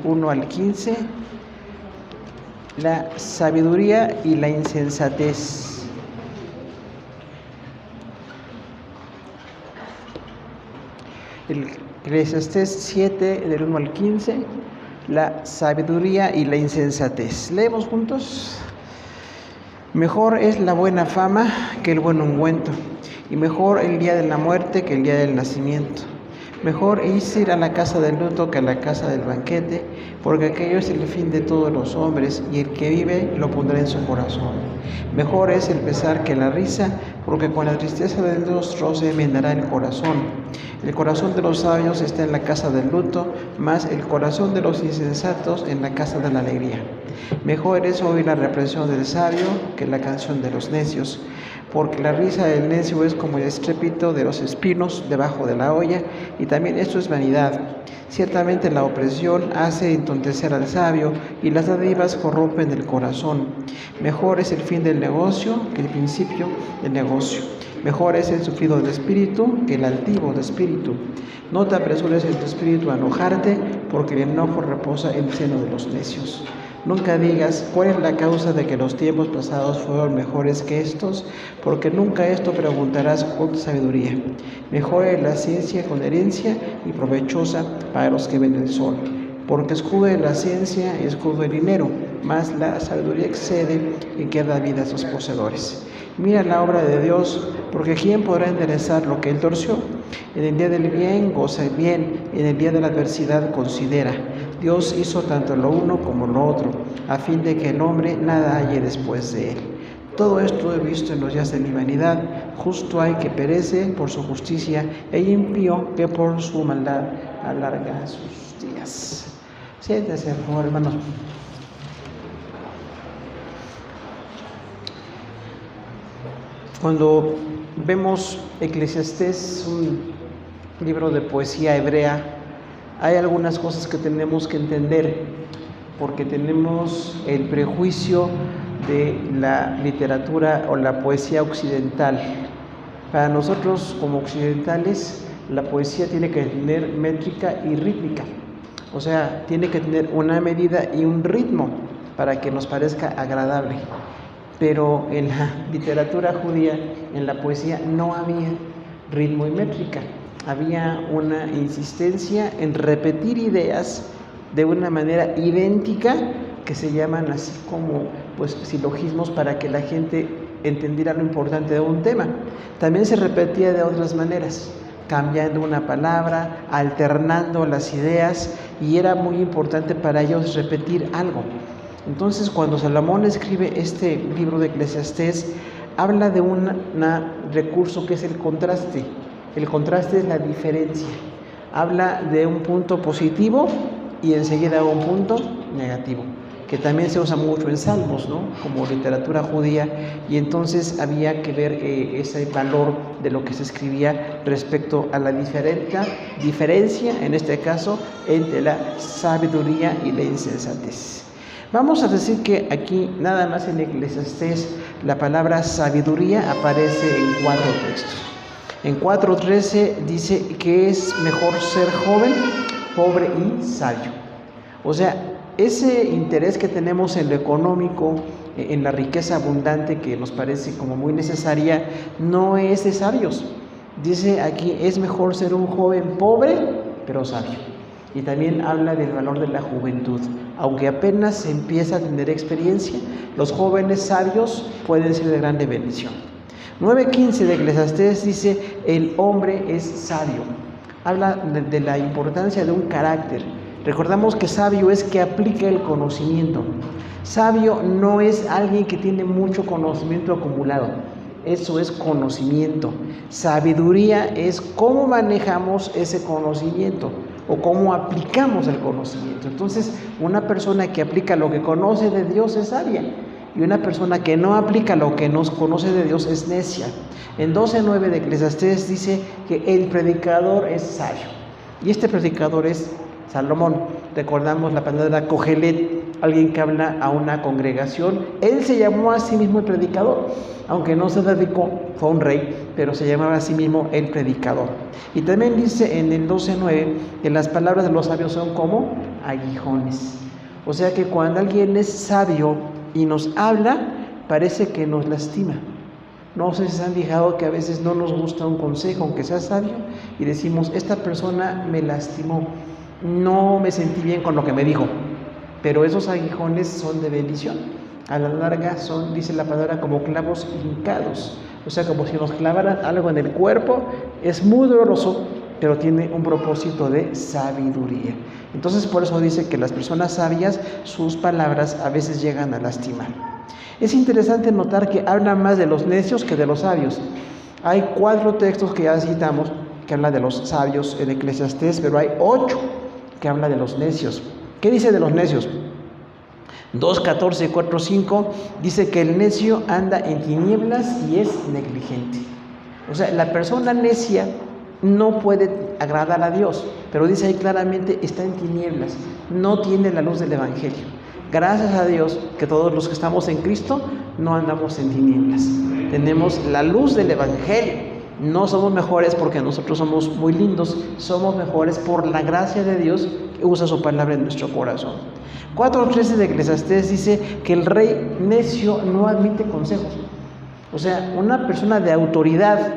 1 al 15, la sabiduría y la insensatez. El Eclesiastés 7, del 1 al 15, la sabiduría y la insensatez. Leemos juntos. Mejor es la buena fama que el buen ungüento, y mejor el día de la muerte que el día del nacimiento. Mejor es ir a la casa del luto que a la casa del banquete, porque aquello es el fin de todos los hombres, y el que vive lo pondrá en su corazón. Mejor es el pesar que la risa, porque con la tristeza del rostro se enmendará el corazón. El corazón de los sabios está en la casa del luto, mas el corazón de los insensatos en la casa de la alegría. Mejor es oír la reprensión del sabio que la canción de los necios, porque la risa del necio es como el estrépito de los espinos debajo de la olla, y también esto es vanidad. Ciertamente la opresión hace entontecer al sabio, y las dádivas corrompen el corazón. Mejor es el fin del negocio que el principio del negocio. Mejor es el sufrido de espíritu que el altivo de espíritu. No te apresures en tu espíritu a enojarte, porque el enojo reposa en el seno de los necios. Nunca digas, ¿cuál es la causa de que los tiempos pasados fueron mejores que estos? Porque nunca esto preguntarás con sabiduría. Mejor es la ciencia con herencia y provechosa para los que ven el sol. Porque escudo de la ciencia y escudo del dinero, mas la sabiduría excede y que da vida a sus poseedores. Mira la obra de Dios, porque ¿quién podrá enderezar lo que él torció? En el día del bien goza el bien, en el día de la adversidad considera. Dios hizo tanto lo uno como lo otro, a fin de que el hombre nada halle después de él. Todo esto he visto en los días de mi vanidad. Justo hay que perece por su justicia, e impío que por su maldad alarga sus días. Siéntense, por favor, hermanos. Cuando vemos Eclesiastés, un libro de poesía hebrea, hay algunas cosas que tenemos que entender, porque tenemos el prejuicio de la literatura o la poesía occidental. Para nosotros como occidentales, la poesía tiene que tener métrica y rítmica, o sea, tiene que tener una medida y un ritmo para que nos parezca agradable. Pero en la literatura judía, en la poesía, no había ritmo y métrica. Había una insistencia en repetir ideas de una manera idéntica, que se llaman así como silogismos, para que la gente entendiera lo importante de un tema. También se repetía de otras maneras, cambiando una palabra, alternando las ideas, y era muy importante para ellos repetir algo. Entonces, cuando Salomón escribe este libro de Eclesiastés, habla de un recurso que es el contraste. El contraste es la diferencia. Habla de un punto positivo y enseguida un punto negativo, que también se usa mucho en Salmos, ¿no? Como literatura judía, y entonces había que ver ese valor de lo que se escribía respecto a la diferencia, en este caso, entre la sabiduría y la insensatez. Vamos a decir que aquí, nada más en Eclesiastés, la palabra sabiduría aparece en 4 textos. En 4:13 dice que es mejor ser joven, pobre y sabio. O sea, ese interés que tenemos en lo económico, en la riqueza abundante que nos parece como muy necesaria, no es de sabios. Dice aquí, es mejor ser un joven pobre, pero sabio. Y también habla del valor de la juventud. Aunque apenas se empieza a tener experiencia, los jóvenes sabios pueden ser de grande bendición. 9:15 de Eclesiastés dice, el hombre es sabio. Habla de la importancia de un carácter. Recordamos que sabio es que aplica el conocimiento. Sabio no es alguien que tiene mucho conocimiento acumulado. Eso es conocimiento. Sabiduría es cómo manejamos ese conocimiento o cómo aplicamos el conocimiento. Entonces, una persona que aplica lo que conoce de Dios es sabia, y una persona que no aplica lo que nos conoce de Dios es necia. En 12:9 de Eclesiastés dice que el predicador es sabio, y este predicador es Salomón. Recordamos la palabra Cogelet, alguien que habla a una congregación. Él se llamó a sí mismo el predicador, aunque no se dedicó, fue un rey, pero se llamaba a sí mismo el predicador. Y también dice en el 12:9 que las palabras de los sabios son como aguijones. O sea que cuando alguien es sabio y nos habla, parece que nos lastima. No sé si se han fijado que a veces no nos gusta un consejo, aunque sea sabio, y decimos, esta persona me lastimó, no me sentí bien con lo que me dijo. Pero esos aguijones son de bendición. A la larga son, dice la palabra, como clavos hincados. O sea, como si nos clavaran algo en el cuerpo. Es muy doloroso, pero tiene un propósito de sabiduría. Entonces, por eso dice que las personas sabias, sus palabras a veces llegan a lastimar. Es interesante notar que habla más de los necios que de los sabios. Hay 4 textos que ya citamos que hablan de los sabios en Eclesiastés, pero hay 8 que hablan de los necios. ¿Qué dice de los necios? 2:14, 4:5 dice que el necio anda en tinieblas y es negligente. O sea, la persona necia no puede agradar a Dios, pero dice ahí claramente, está en tinieblas, no tiene la luz del Evangelio. Gracias a Dios que todos los que estamos en Cristo no andamos en tinieblas, tenemos la luz del Evangelio. No somos mejores porque nosotros somos muy lindos, somos mejores por la gracia de Dios que usa su palabra en nuestro corazón. 4:13 de Eclesiastés dice que el rey necio no admite consejos. O sea, una persona de autoridad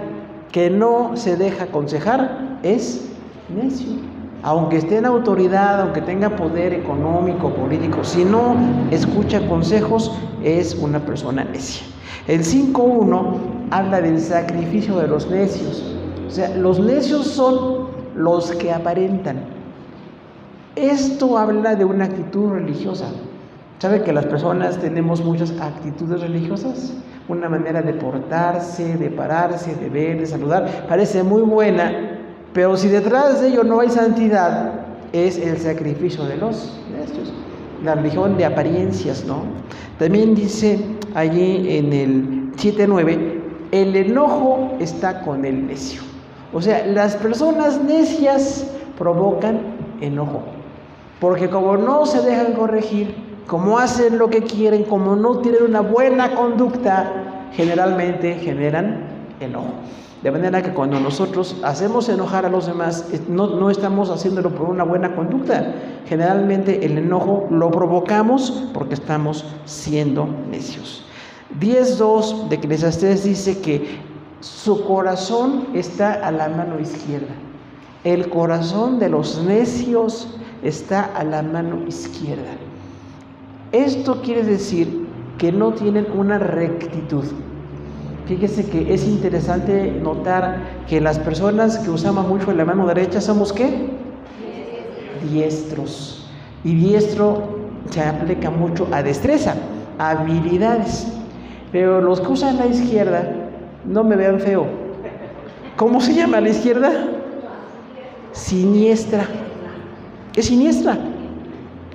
que no se deja aconsejar es necio. Aunque esté en autoridad, aunque tenga poder económico, político, si no escucha consejos, es una persona necia. El 5:1 habla del sacrificio de los necios. O sea, los necios son los que aparentan. Esto habla de una actitud religiosa. ¿Sabe que las personas tenemos muchas actitudes religiosas? Una manera de portarse, de pararse, de ver, de saludar, parece muy buena, pero si detrás de ello no hay santidad, es el sacrificio de los necios. La religión de apariencias, ¿no? También dice allí en el 7:9, el enojo está con el necio. O sea, las personas necias provocan enojo, porque como no se dejan corregir, como hacen lo que quieren, como no tienen una buena conducta, generalmente generan enojo. De manera que cuando nosotros hacemos enojar a los demás, no estamos haciéndolo por una buena conducta. Generalmente el enojo lo provocamos porque estamos siendo necios. 10:2 de Eclesiastés dice que su corazón está a la mano izquierda. El corazón de los necios está a la mano izquierda. Esto quiere decir que no tienen una rectitud. Fíjese que es interesante notar que las personas que usamos mucho la mano derecha somos ¿qué? Diestros. Y diestro se aplica mucho a destreza, a habilidades. Pero los que usan la izquierda, no me vean feo. ¿Cómo se llama la izquierda? Siniestra. Es siniestra.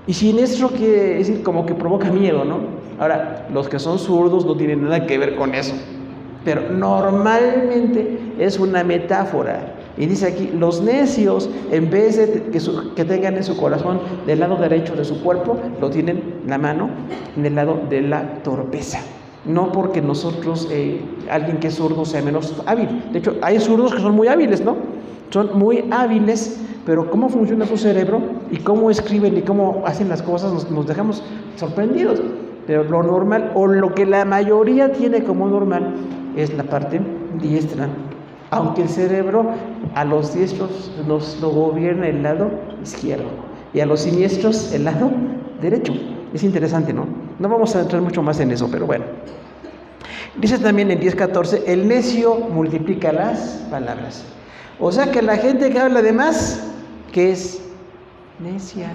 Y siniestro quiere decir como que provoca miedo, ¿no? Ahora, los que son zurdos no tienen nada que ver con eso. Pero normalmente es una metáfora. Y dice aquí, los necios, en vez de que tengan en su corazón del lado derecho de su cuerpo, lo tienen la mano en el lado de la torpeza. No porque nosotros, alguien que es zurdo sea menos hábil. De hecho, hay zurdos que son muy hábiles, ¿no? Son muy hábiles, pero cómo funciona su cerebro y cómo escriben y cómo hacen las cosas, nos dejamos sorprendidos. Pero lo normal, o lo que la mayoría tiene como normal, es la parte diestra. Aunque el cerebro a los diestros lo gobierna el lado izquierdo y a los siniestros el lado derecho. Es interesante, ¿no? No vamos a entrar mucho más en eso, pero bueno. Dice también en 10:14, el necio multiplica las palabras. O sea que la gente que habla de más, que es necia.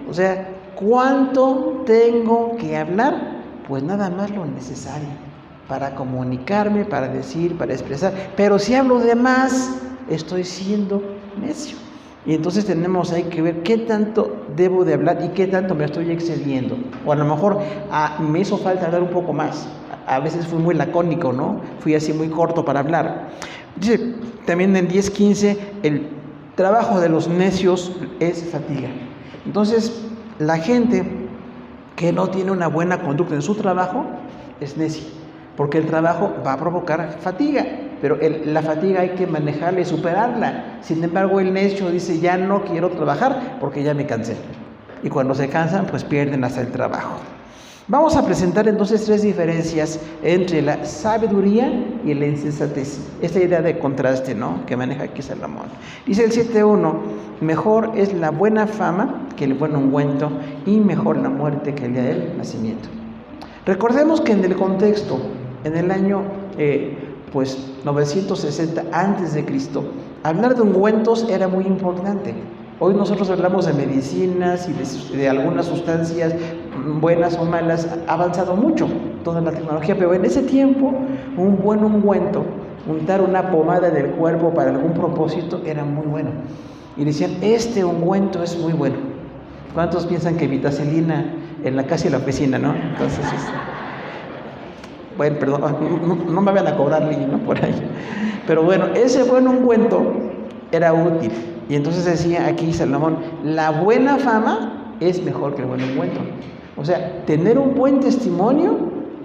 O sea, ¿cuánto tengo que hablar? Pues nada más lo necesario para comunicarme, para decir, para expresar. Pero si hablo de más, estoy siendo necio. Y entonces tenemos ahí que ver qué tanto debo de hablar y qué tanto me estoy excediendo. O a lo mejor me hizo falta hablar un poco más. A veces fui muy lacónico, ¿no? Fui así muy corto para hablar. Dice también en 10:15, el trabajo de los necios es fatiga. Entonces, la gente que no tiene una buena conducta en su trabajo es necio, porque el trabajo va a provocar fatiga, pero la fatiga hay que manejarla y superarla. Sin embargo, el necio dice, ya no quiero trabajar porque ya me cansé. Y cuando se cansan, pues pierden hasta el trabajo. Vamos a presentar entonces 3 diferencias entre la sabiduría y la insensatez. Esta idea de contraste, ¿no?, que maneja aquí Salomón. Dice el 7.1, mejor es la buena fama que el buen ungüento, y mejor la muerte que el día del nacimiento. Recordemos que en el contexto, en el año 960 a.C., hablar de ungüentos era muy importante. Hoy nosotros hablamos de medicinas y de algunas sustancias buenas o malas, ha avanzado mucho toda la tecnología, pero en ese tiempo un buen ungüento, untar una pomada en el cuerpo para algún propósito, era muy bueno. Y decían, este ungüento es muy bueno. ¿Cuántos piensan que vitacilina en la casa y la oficina, no? Entonces, bueno, perdón, no me van a cobrar, ¿no?, por ahí. Pero bueno, ese buen ungüento era útil. Y entonces decía aquí Salomón, la buena fama es mejor que el buen ungüento. O sea, tener un buen testimonio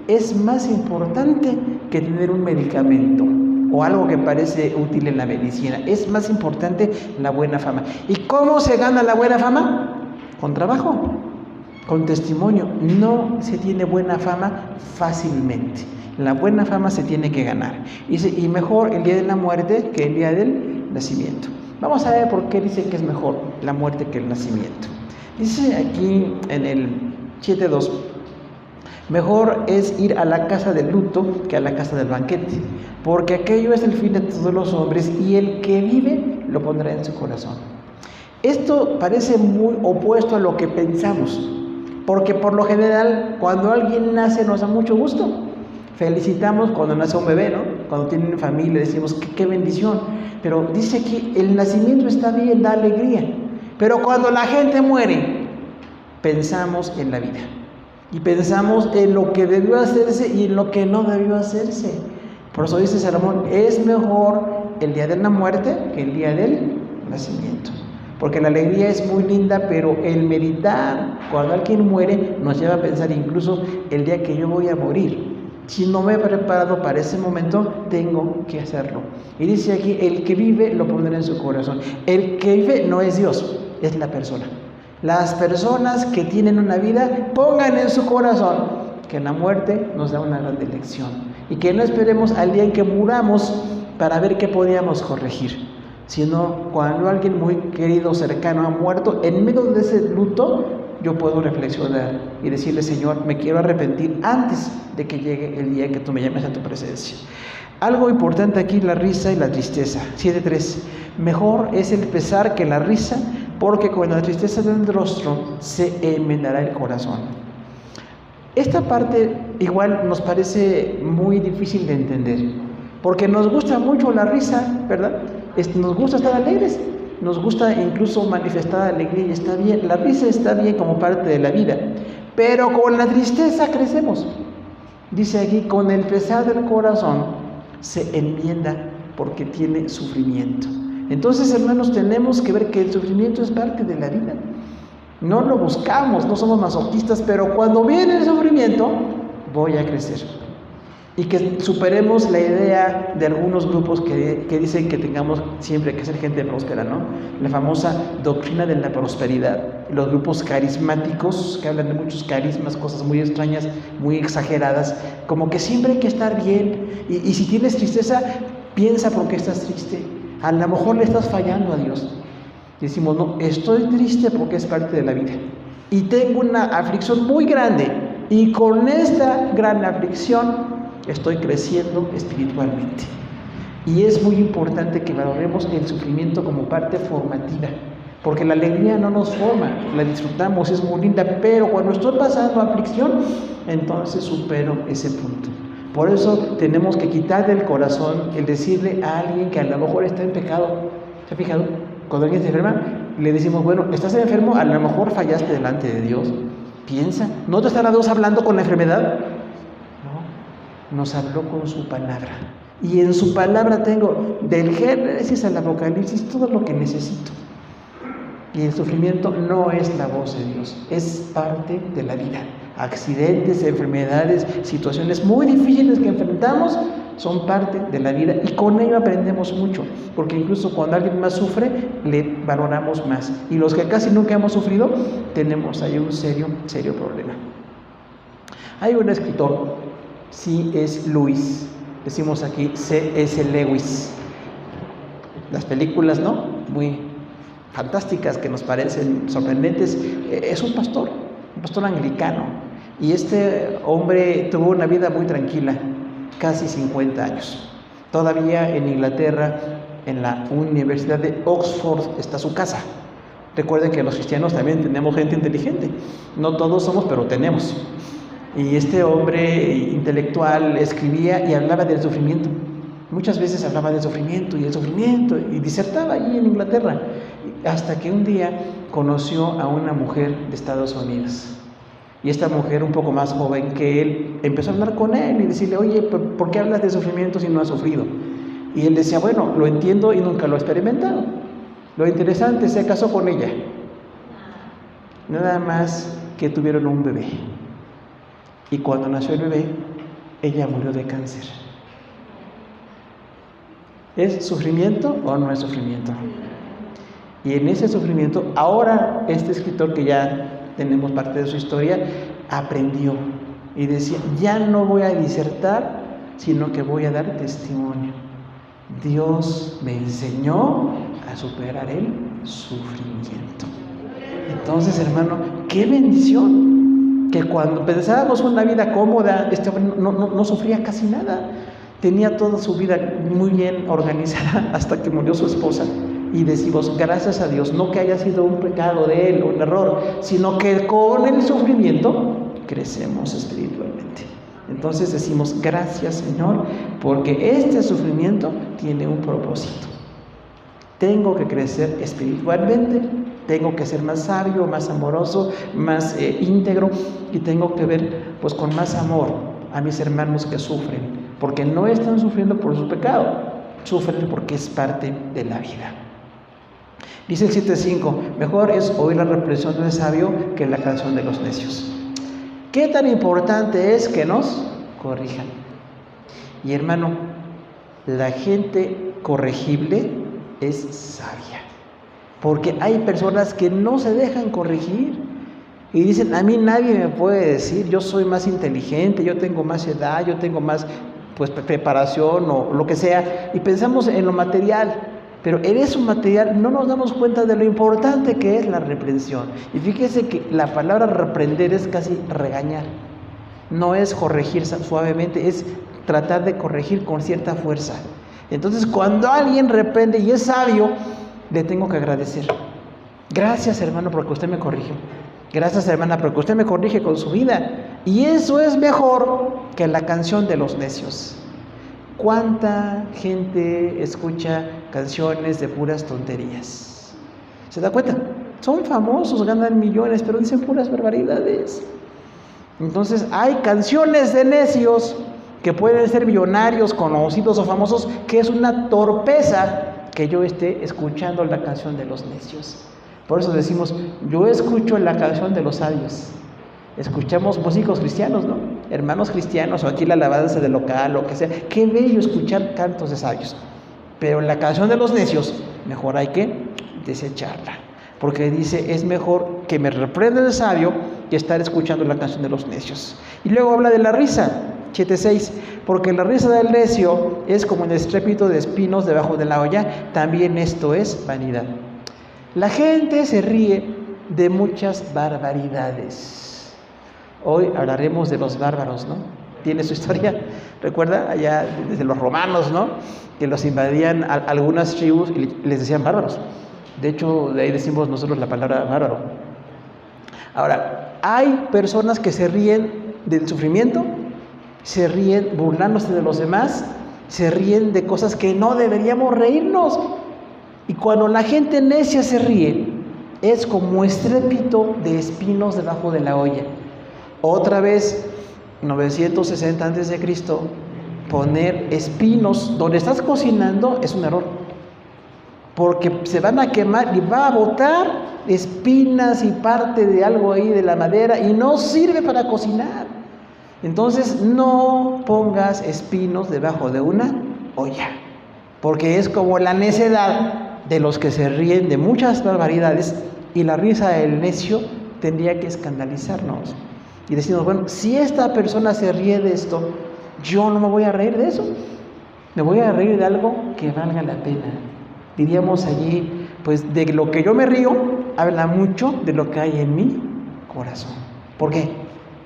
es más importante que tener un medicamento o algo que parece útil en la medicina. Es más importante la buena fama. ¿Y cómo se gana la buena fama? Con trabajo, con testimonio. No se tiene buena fama fácilmente. La buena fama se tiene que ganar. Y mejor el día de la muerte que el día del nacimiento. Vamos a ver por qué dice que es mejor la muerte que el nacimiento. Dice aquí en el 7.2, mejor es ir a la casa del luto que a la casa del banquete, porque aquello es el fin de todos los hombres, y el que vive lo pondrá en su corazón. Esto parece muy opuesto a lo que pensamos, porque por lo general cuando alguien nace nos da mucho gusto. Felicitamos cuando nace un bebé, ¿no? Cuando tienen familia decimos, qué bendición. Pero dice aquí, el nacimiento está bien, da alegría. Pero cuando la gente muere, pensamos en la vida. Y pensamos en lo que debió hacerse y en lo que no debió hacerse. Por eso dice Salomón, es mejor el día de la muerte que el día del nacimiento. Porque la alegría es muy linda, pero el meditar cuando alguien muere nos lleva a pensar incluso el día que yo voy a morir. Si no me he preparado para ese momento, tengo que hacerlo. Y dice aquí, el que vive lo pondrá en su corazón. El que vive no es Dios, es la persona. Las personas que tienen una vida, pongan en su corazón que la muerte nos da una gran lección. Y que no esperemos al día en que muramos para ver qué podíamos corregir. Sino cuando alguien muy querido, cercano, ha muerto, en medio de ese luto, yo puedo reflexionar y decirle, Señor, me quiero arrepentir antes de que llegue el día en que tú me llames a tu presencia. Algo importante aquí, la risa y la tristeza. 7.3. Mejor es el pesar que la risa, porque con la tristeza del rostro se enmendará el corazón. Esta parte igual nos parece muy difícil de entender, porque nos gusta mucho la risa, ¿verdad? Nos gusta estar alegres. Nos gusta incluso manifestar alegría y está bien. La risa está bien como parte de la vida, pero con la tristeza crecemos. Dice aquí, con el pesar del corazón se enmienda porque tiene sufrimiento. Entonces, hermanos, tenemos que ver que el sufrimiento es parte de la vida. No lo buscamos, no somos masoquistas, pero cuando viene el sufrimiento, voy a crecer. Y que superemos la idea de algunos grupos que dicen que tengamos siempre que ser gente próspera, ¿no? La famosa doctrina de la prosperidad. Los grupos carismáticos que hablan de muchos carismas, cosas muy extrañas, muy exageradas, como que siempre hay que estar bien. Y si tienes tristeza, piensa por qué estás triste. A lo mejor le estás fallando a Dios. Decimos, no, estoy triste porque es parte de la vida. Y tengo una aflicción muy grande. Y con esta gran aflicción estoy creciendo espiritualmente. Y es muy importante que valoremos el sufrimiento como parte formativa, porque la alegría no nos forma, la disfrutamos, es muy linda, pero cuando estoy pasando aflicción, entonces supero ese punto. Por eso tenemos que quitar del corazón el decirle a alguien que a lo mejor está en pecado. ¿Se ha fijado? Cuando alguien se enferma, le decimos, bueno, estás enfermo, a lo mejor fallaste delante de Dios. Piensa, ¿no te estará Dios hablando con la enfermedad? Nos habló con su palabra, y en su palabra tengo del Génesis al Apocalipsis todo lo que necesito. Y el sufrimiento no es la voz de Dios, es parte de la vida. Accidentes, enfermedades, situaciones muy difíciles que enfrentamos son parte de la vida y con ello aprendemos mucho, porque incluso cuando alguien más sufre, le valoramos más. Y los que casi nunca hemos sufrido, tenemos ahí un serio problema. Hay un escritor, C.S. Lewis, decimos aquí C.S. Lewis. Las películas, ¿no? Muy fantásticas que nos parecen sorprendentes. Es un pastor anglicano. Y este hombre tuvo una vida muy tranquila, casi 50 años. Todavía en Inglaterra, en la Universidad de Oxford, está su casa. Recuerden que los cristianos también tenemos gente inteligente. No todos somos, pero tenemos. Y este hombre intelectual escribía y hablaba del sufrimiento. Muchas veces hablaba del sufrimiento y disertaba allí en Inglaterra. Hasta que un día conoció a una mujer de Estados Unidos. Y esta mujer, un poco más joven que él, empezó a hablar con él y decirle: oye, ¿por qué hablas de sufrimiento si no has sufrido? Y él decía: bueno, lo entiendo y nunca lo he experimentado. Lo interesante, se casó con ella. Nada más que tuvieron un bebé. Y cuando nació el bebé, ella murió de cáncer. ¿Es sufrimiento o no es sufrimiento? Y en ese sufrimiento, ahora este escritor, que ya tenemos parte de su historia, aprendió y decía: ya no voy a disertar, sino que voy a dar testimonio. Dios me enseñó a superar el sufrimiento. Entonces, hermano, qué bendición que cuando pensábamos una vida cómoda, este hombre no sufría casi nada. Tenía toda su vida muy bien organizada hasta que murió su esposa. Y decimos: gracias a Dios, no que haya sido un pecado de él, un error, sino que con el sufrimiento crecemos espiritualmente. Entonces decimos: gracias, Señor, porque este sufrimiento tiene un propósito. Tengo que crecer espiritualmente, tengo que ser más sabio, más amoroso, más íntegro, y tengo que ver pues con más amor a mis hermanos que sufren, porque no están sufriendo por su pecado, sufren porque es parte de la vida. Dice el 7.5: mejor es oír la reprensión del sabio que la canción de los necios. ¿Qué tan importante es que nos corrijan? Y hermano, la gente corregible es sabia, porque hay personas que no se dejan corregir y dicen: a mí nadie me puede decir, yo soy más inteligente, yo tengo más edad, yo tengo más preparación o lo que sea, y pensamos en lo material. Pero en eso material no nos damos cuenta de lo importante que es la reprensión. Y fíjese que la palabra reprender es casi regañar. No es corregir suavemente, es tratar de corregir con cierta fuerza. Entonces, cuando alguien reprende y es sabio, le tengo que agradecer. Gracias, hermano, porque usted me corrige. Gracias, hermana, porque usted me corrige con su vida. Y eso es mejor que la canción de los necios. ¿Cuánta gente escucha canciones de puras tonterías? ¿Se da cuenta? Son famosos, ganan millones, pero dicen puras barbaridades. Entonces hay canciones de necios que pueden ser millonarios, conocidos o famosos, que es una torpeza que yo esté escuchando la canción de los necios. Por eso decimos: yo escucho la canción de los sabios. Escuchamos músicos cristianos, ¿no? Hermanos cristianos, o aquí la alabanza del local, lo que sea. Qué bello escuchar cantos de sabios. Pero la canción de los necios, mejor hay que desecharla. Porque dice: es mejor que me reprenda el sabio que estar escuchando la canción de los necios. Y luego habla de la risa, 7.6. Porque la risa del necio es como el estrépito de espinos debajo de la olla. También esto es vanidad. La gente se ríe de muchas barbaridades. Hoy hablaremos de los bárbaros, ¿no? Tiene su historia. Recuerda allá desde los romanos, ¿no? Que los invadían algunas tribus y les decían bárbaros. De hecho, de ahí decimos nosotros la palabra bárbaro. Ahora, hay personas que se ríen del sufrimiento, se ríen burlándose de los demás, se ríen de cosas que no deberíamos reírnos. Y cuando la gente necia se ríe, es como estrépito de espinos debajo de la olla. Otra vez, 960 a.C., poner espinos donde estás cocinando es un error, porque se van a quemar y va a botar espinas y parte de algo ahí de la madera y no sirve para cocinar. Entonces no pongas espinos debajo de una olla, porque es como la necedad de los que se ríen de muchas barbaridades, y la risa del necio tendría que escandalizarnos y decirnos, bueno, si esta persona se ríe de esto, yo no me voy a reír de eso, me voy a reír de algo que valga la pena. Diríamos allí, pues de lo que yo me río habla mucho de lo que hay en mi corazón. ¿Por qué?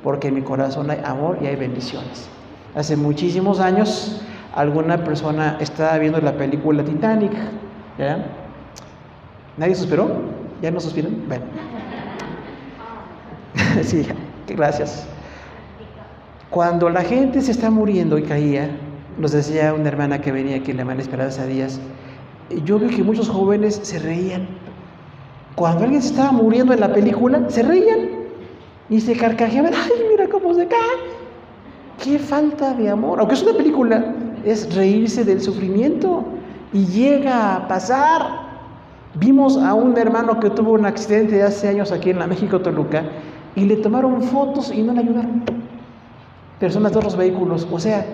Porque en mi corazón hay amor y hay bendiciones. Hace muchísimos años alguna persona estaba viendo la película Titanic, ¿ya? ¿Nadie suspiró? ¿Ya no suspiran? Bueno. Sí, gracias. Cuando la gente se está muriendo y caía, nos decía una hermana que venía aquí, la hermana Esperanza Díaz, yo vi que muchos jóvenes se reían. Cuando alguien se estaba muriendo en la película, se reían y se carcajeaban. ¡Ay, mira cómo se cae! ¡Qué falta de amor! Aunque es una película, es reírse del sufrimiento, y llega a pasar. Vimos a un hermano que tuvo un accidente hace años aquí en la México Toluca y le tomaron fotos y no le ayudaron. Personas de otros vehículos. O sea,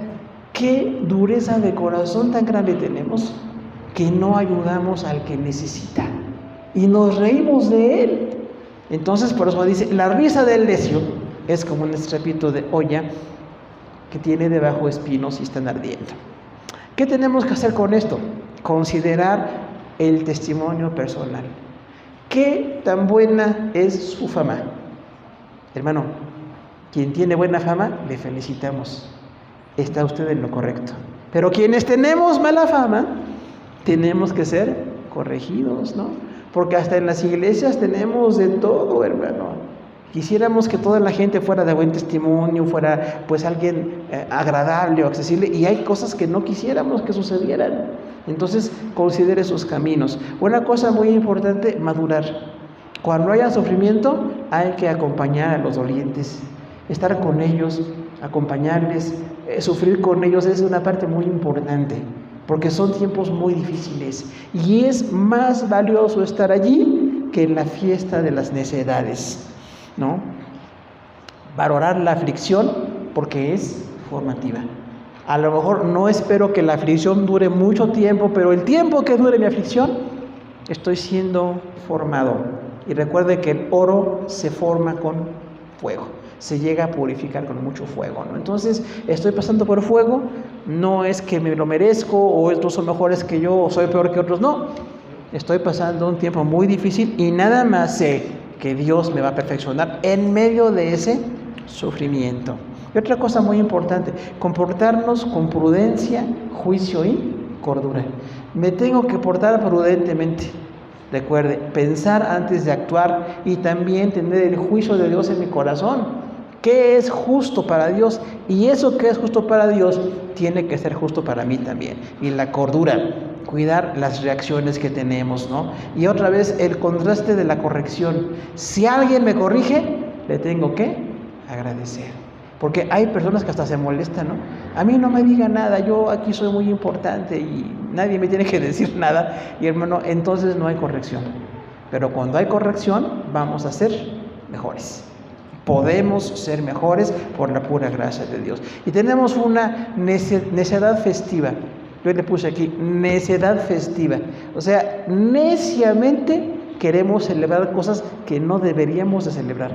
qué dureza de corazón tan grande tenemos que no ayudamos al que necesita y nos reímos de él. Entonces, por eso dice, la risa del necio es como un estrépito de olla que tiene debajo espinos y están ardiendo. ¿Qué tenemos que hacer con esto? Considerar el testimonio personal. ¿Qué tan buena es su fama? Hermano, quien tiene buena fama, le felicitamos. Está usted en lo correcto. Pero quienes tenemos mala fama, tenemos que ser corregidos, ¿no? Porque hasta en las iglesias tenemos de todo, hermano. Quisiéramos que toda la gente fuera de buen testimonio, fuera pues alguien agradable o accesible, y hay cosas que no quisiéramos que sucedieran. Entonces, considere sus caminos. Una cosa muy importante, madurar. Cuando haya sufrimiento, hay que acompañar a los dolientes, estar con ellos, acompañarles, sufrir con ellos es una parte muy importante, porque son tiempos muy difíciles, y es más valioso estar allí que en la fiesta de las necedades, ¿no? Valorar la aflicción porque es formativa. A lo mejor no espero que la aflicción dure mucho tiempo, pero el tiempo que dure mi aflicción, estoy siendo formado. Y recuerde que el oro se forma con fuego, se llega a purificar con mucho fuego, ¿no? Entonces, estoy pasando por fuego, no es que me lo merezco, o estos son mejores que yo, o soy peor que otros, no. Estoy pasando un tiempo muy difícil y nada más sé que Dios me va a perfeccionar en medio de ese sufrimiento. Y otra cosa muy importante, comportarnos con prudencia, juicio y cordura. Me tengo que portar prudentemente. Recuerde, pensar antes de actuar y también tener el juicio de Dios en mi corazón. ¿Qué es justo para Dios? Y eso que es justo para Dios tiene que ser justo para mí también. Y la cordura, cuidar las reacciones que tenemos, ¿no? Y otra vez el contraste de la corrección. Si alguien me corrige, le tengo que agradecer. Porque hay personas que hasta se molestan, ¿no? A mí no me diga nada, yo aquí soy muy importante y nadie me tiene que decir nada. Y hermano, entonces no hay corrección. Pero cuando hay corrección, vamos a ser mejores. Podemos ser mejores por la pura gracia de Dios. Y tenemos una necedad festiva. Yo le puse aquí, necedad festiva. O sea, neciamente queremos celebrar cosas que no deberíamos de celebrar.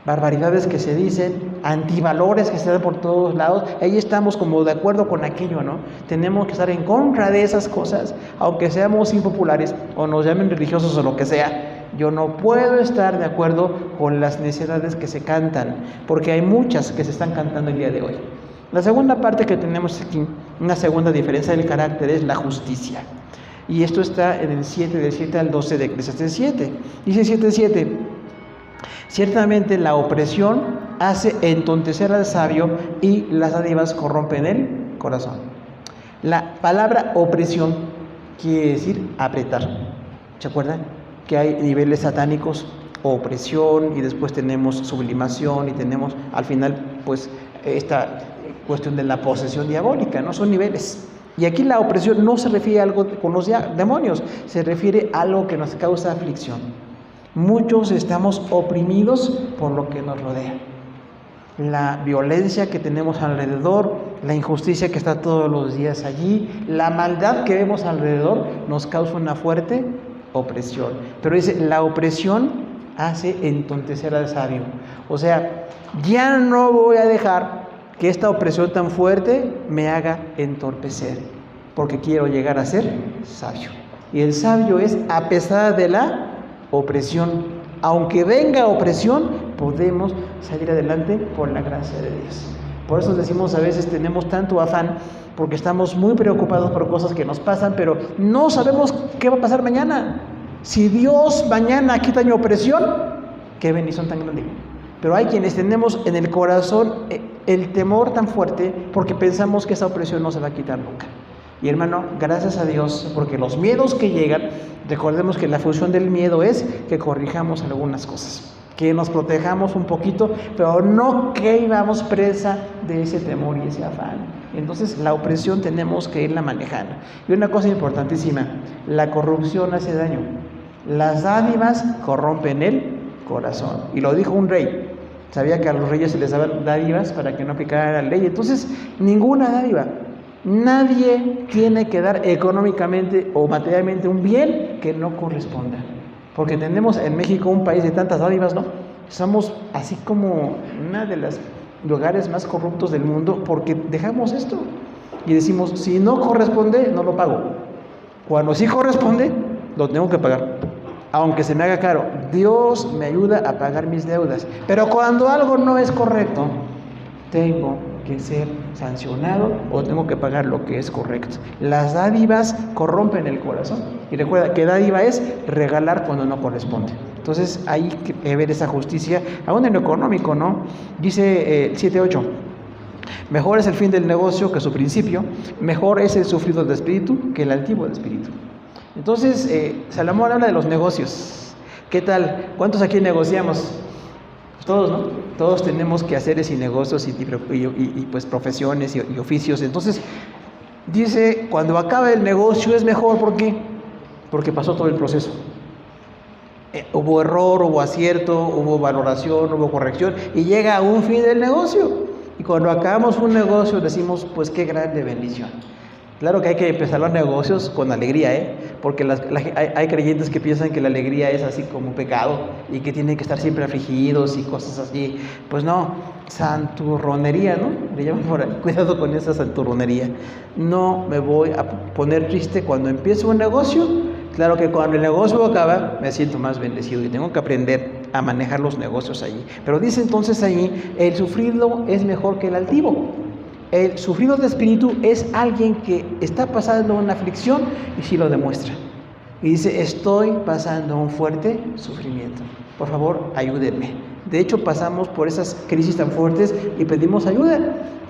Barbaridades que se dicen, antivalores que se dan por todos lados, ahí estamos como de acuerdo con aquello, ¿no? Tenemos que estar en contra de esas cosas, aunque seamos impopulares o nos llamen religiosos o lo que sea. Yo no puedo estar de acuerdo con las necedades que se cantan, porque hay muchas que se están cantando el día de hoy. La segunda parte que tenemos aquí, una segunda diferencia del carácter, es la justicia. Y esto está en el 7, del 7 al 12 de Eclesiastés 7. Dice 7:7. Ciertamente la opresión hace entontecer al sabio y las dádivas corrompen el corazón. La palabra opresión quiere decir apretar. ¿Se acuerdan? Que hay niveles satánicos, opresión, y después tenemos sublimación, y tenemos al final pues esta cuestión de la posesión diabólica, ¿no? Son niveles. Y aquí la opresión no se refiere a algo con los demonios, se refiere a algo que nos causa aflicción. Muchos estamos oprimidos por lo que nos rodea. La violencia que tenemos alrededor, la injusticia que está todos los días allí, la maldad que vemos alrededor nos causa una fuerte opresión. Pero dice, la opresión hace entontecer al sabio. O sea, ya no voy a dejar que esta opresión tan fuerte me haga entorpecer, porque quiero llegar a ser sabio. Y el sabio es a pesar de la opresión. Aunque venga opresión, podemos salir adelante por la gracia de Dios. Por eso decimos, a veces tenemos tanto afán, porque estamos muy preocupados por cosas que nos pasan, pero no sabemos qué va a pasar mañana. Si Dios mañana quita mi opresión, qué bendición tan grande. Pero hay quienes tenemos en el corazón el temor tan fuerte, porque pensamos que esa opresión no se va a quitar nunca. Y hermano, gracias a Dios, porque los miedos que llegan, recordemos que la función del miedo es que corrijamos algunas cosas, que nos protejamos un poquito, pero no que íbamos presa de ese temor y ese afán. Entonces la opresión tenemos que irla manejando. Y una cosa importantísima, la corrupción hace daño. Las dádivas corrompen el corazón. Y lo dijo un rey. Sabía que a los reyes se les daban dádivas para que no aplicaran la ley. Entonces, ninguna dádiva. Nadie tiene que dar económicamente o materialmente un bien que no corresponda. Porque tenemos en México un país de tantas dádivas, ¿no? Somos así como una de los lugares más corruptos del mundo porque dejamos esto. Y decimos, si no corresponde, no lo pago. Cuando sí corresponde, lo tengo que pagar. Aunque se me haga caro, Dios me ayuda a pagar mis deudas. Pero cuando algo no es correcto, tengo que ser sancionado o tengo que pagar lo que es correcto. Las dádivas corrompen el corazón. Y recuerda que dádiva es regalar cuando no corresponde. Entonces hay que ver esa justicia, aún en lo económico, ¿no? Dice 7:8. Mejor es el fin del negocio que su principio, mejor es el sufrido de espíritu que el altivo de espíritu. Entonces, Salomón habla de los negocios. ¿Qué tal? ¿Cuántos aquí negociamos? Todos, ¿no? Todos tenemos quehaceres y negocios y pues profesiones y oficios. Entonces, dice, cuando acabe el negocio es mejor. ¿Por qué? Porque pasó todo el proceso. Hubo error, hubo acierto, hubo valoración, hubo corrección y llega a un fin del negocio. Y cuando acabamos un negocio decimos, pues qué grande bendición. Claro que hay que empezar los negocios con alegría, porque hay creyentes que piensan que la alegría es así como un pecado y que tienen que estar siempre afligidos y cosas así. Pues no, santurronería, ¿no? Le llaman por ahí. Cuidado con esa santurronería. No me voy a poner triste cuando empiezo un negocio. Claro que cuando el negocio acaba me siento más bendecido y tengo que aprender a manejar los negocios allí. Pero dice entonces ahí, el sufrido es mejor que el altivo. El sufrido de espíritu es alguien que está pasando una aflicción y sí lo demuestra. Y dice, estoy pasando un fuerte sufrimiento. Por favor, ayúdenme. De hecho, pasamos por esas crisis tan fuertes y pedimos ayuda.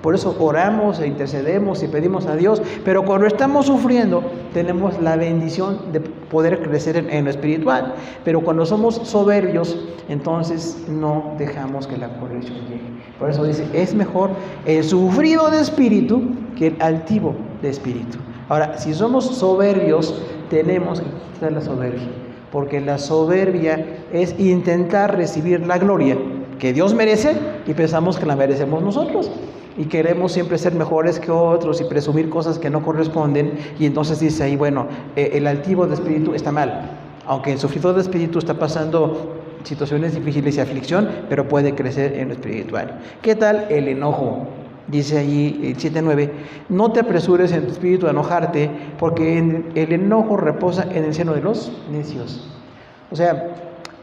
Por eso oramos e intercedemos y pedimos a Dios. Pero cuando estamos sufriendo, tenemos la bendición de poder crecer en lo espiritual. Pero cuando somos soberbios, entonces no dejamos que la corrección llegue. Por eso dice, es mejor el sufrido de espíritu que el altivo de espíritu. Ahora, si somos soberbios, tenemos que quitar la soberbia. Porque la soberbia es intentar recibir la gloria que Dios merece y pensamos que la merecemos nosotros. Y queremos siempre ser mejores que otros y presumir cosas que no corresponden. Y entonces dice ahí, bueno, el altivo de espíritu está mal. Aunque el sufrido de espíritu está pasando situaciones difíciles y aflicción, pero puede crecer en lo espiritual. ¿Qué tal el enojo? Dice allí 7:9, no te apresures en tu espíritu a enojarte, porque el enojo reposa en el seno de los necios. O sea,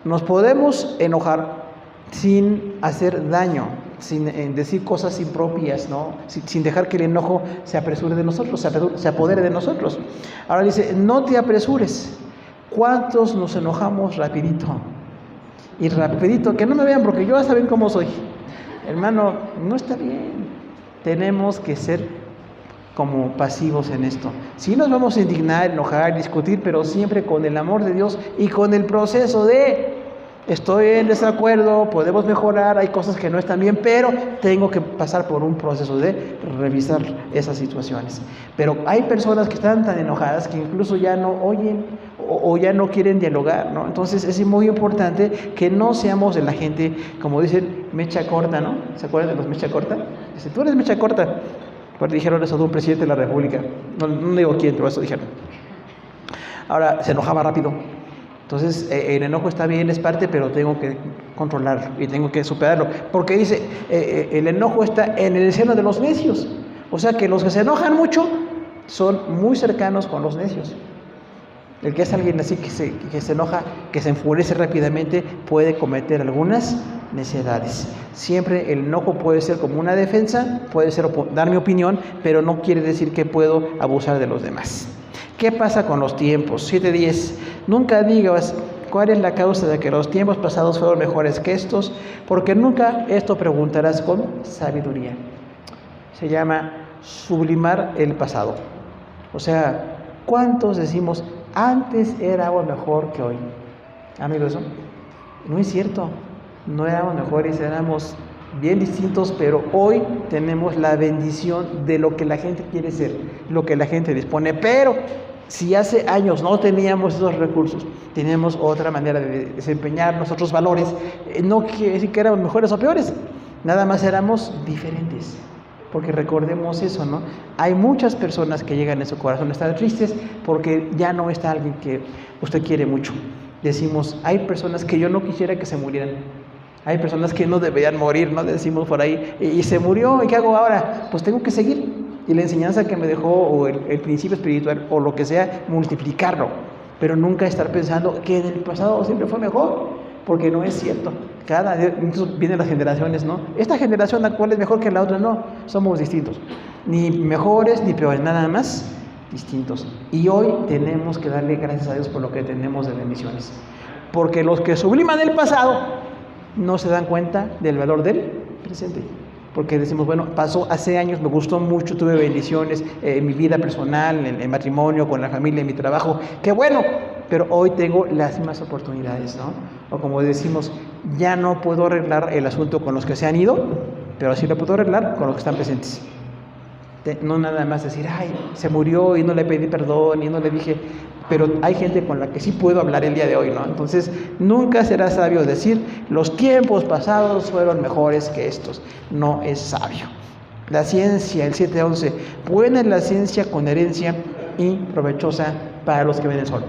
nos podemos enojar sin hacer daño, sin decir cosas impropias, ¿no? Sin dejar que el enojo se apresure de nosotros, se apodere de nosotros. Ahora dice, no te apresures. ¿Cuántos nos enojamos rapidito? Y rapidito, que no me vean porque yo ya saben cómo soy. Hermano, no está bien. Tenemos que ser como pasivos en esto. Sí nos vamos a indignar, enojar, discutir, pero siempre con el amor de Dios y con el proceso de estoy en desacuerdo, podemos mejorar, hay cosas que no están bien, pero tengo que pasar por un proceso de revisar esas situaciones. Pero hay personas que están tan enojadas que incluso ya no oyen o ya no quieren dialogar, ¿no? Entonces es muy importante que no seamos de la gente, como dicen, mecha corta, ¿no? ¿Se acuerdan de los mecha corta? Dice, tú eres mecha corta. Pues dijeron eso de un presidente de la República. No digo quién, pero eso dijeron. Ahora, se enojaba rápido. Entonces, el enojo está bien, es parte, pero tengo que controlarlo y tengo que superarlo. Porque dice, el enojo está en el seno de los necios. O sea que los que se enojan mucho son muy cercanos con los necios. El que es alguien así que se enoja, que se enfurece rápidamente, puede cometer algunas necedades. Siempre el enojo puede ser como una defensa, puede ser dar mi opinión, pero no quiere decir que puedo abusar de los demás. ¿Qué pasa con los tiempos? 7:10. Nunca digas cuál es la causa de que los tiempos pasados fueron mejores que estos, porque nunca esto preguntarás con sabiduría. Se llama sublimar el pasado. O sea, ¿cuántos decimos antes éramos mejor que hoy? Amigos, no es cierto. No éramos mejores, éramos bien distintos, pero hoy tenemos la bendición de lo que la gente quiere ser, lo que la gente dispone. Pero si hace años no teníamos esos recursos, teníamos otra manera de desempeñar nuestros valores, no quiere decir que éramos mejores o peores, nada más éramos diferentes. Porque recordemos eso, ¿no? Hay muchas personas que llegan en su corazón a estar tristes porque ya no está alguien que usted quiere mucho. Decimos, hay personas que yo no quisiera que se murieran. Hay personas que no deberían morir, ¿no? Decimos por ahí, y se murió, ¿y qué hago ahora? Pues tengo que seguir. Y la enseñanza que me dejó, o el principio espiritual, o lo que sea, multiplicarlo. Pero nunca estar pensando que en el pasado siempre fue mejor, porque no es cierto. Cada día vienen las generaciones, ¿no? Esta generación actual es mejor que la otra, no. Somos distintos. Ni mejores ni peores, nada más distintos. Y hoy tenemos que darle gracias a Dios por lo que tenemos de bendiciones. Porque los que subliman el pasado no se dan cuenta del valor del presente. Porque decimos, bueno, pasó hace años, me gustó mucho, tuve bendiciones en mi vida personal, en matrimonio, con la familia, en mi trabajo. ¡Qué bueno! Pero hoy tengo las mismas oportunidades, ¿no? O como decimos, ya no puedo arreglar el asunto con los que se han ido, pero sí lo puedo arreglar con los que están presentes. No nada más decir, ay, se murió y no le pedí perdón y no le dije, pero hay gente con la que sí puedo hablar el día de hoy, ¿no? Entonces, nunca será sabio decir, los tiempos pasados fueron mejores que estos. No es sabio. La ciencia, el 7:11, buena es la ciencia con herencia y provechosa para los que ven el sol.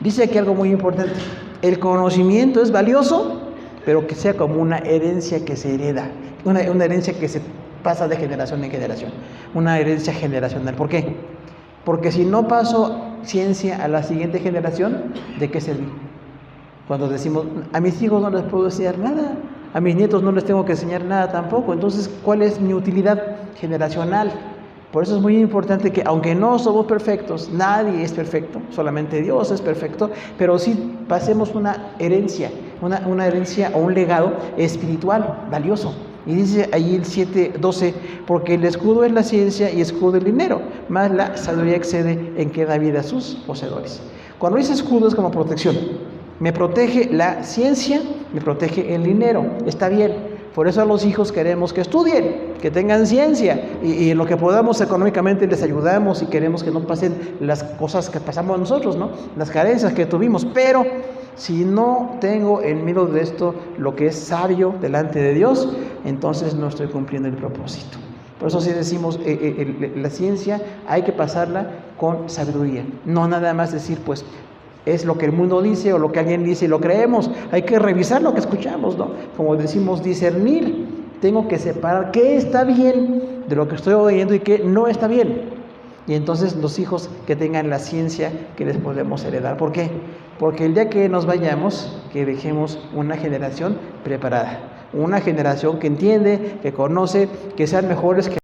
Dice aquí algo muy importante, el conocimiento es valioso, pero que sea como una herencia que se hereda, una herencia que se pasa de generación en generación, una herencia generacional. ¿Por qué? Porque si no paso ciencia a la siguiente generación, ¿de qué servir? Cuando decimos, a mis hijos no les puedo enseñar nada, a mis nietos no les tengo que enseñar nada tampoco, entonces, ¿cuál es mi utilidad generacional? Por eso es muy importante que, aunque no somos perfectos, nadie es perfecto, solamente Dios es perfecto, pero sí pasemos una herencia, una herencia o un legado espiritual valioso. Y dice ahí el 7:12, porque el escudo es la ciencia y escudo el dinero, más la sabiduría excede en que da vida a sus poseedores. Cuando dice escudo es como protección. Me protege la ciencia, me protege el dinero, está bien. Por eso a los hijos queremos que estudien, que tengan ciencia y en lo que podamos económicamente les ayudamos y queremos que no pasen las cosas que pasamos nosotros, ¿no? Las carencias que tuvimos, pero si no tengo en medio de esto lo que es sabio delante de Dios, entonces no estoy cumpliendo el propósito. Por eso sí decimos, la ciencia hay que pasarla con sabiduría, no nada más decir, pues, es lo que el mundo dice o lo que alguien dice y lo creemos. Hay que revisar lo que escuchamos, ¿no? Como decimos, discernir. Tengo que separar qué está bien de lo que estoy oyendo y qué no está bien. Y entonces los hijos que tengan la ciencia que les podemos heredar. ¿Por qué? Porque el día que nos vayamos, que dejemos una generación preparada. Una generación que entiende, que conoce, que sean mejores que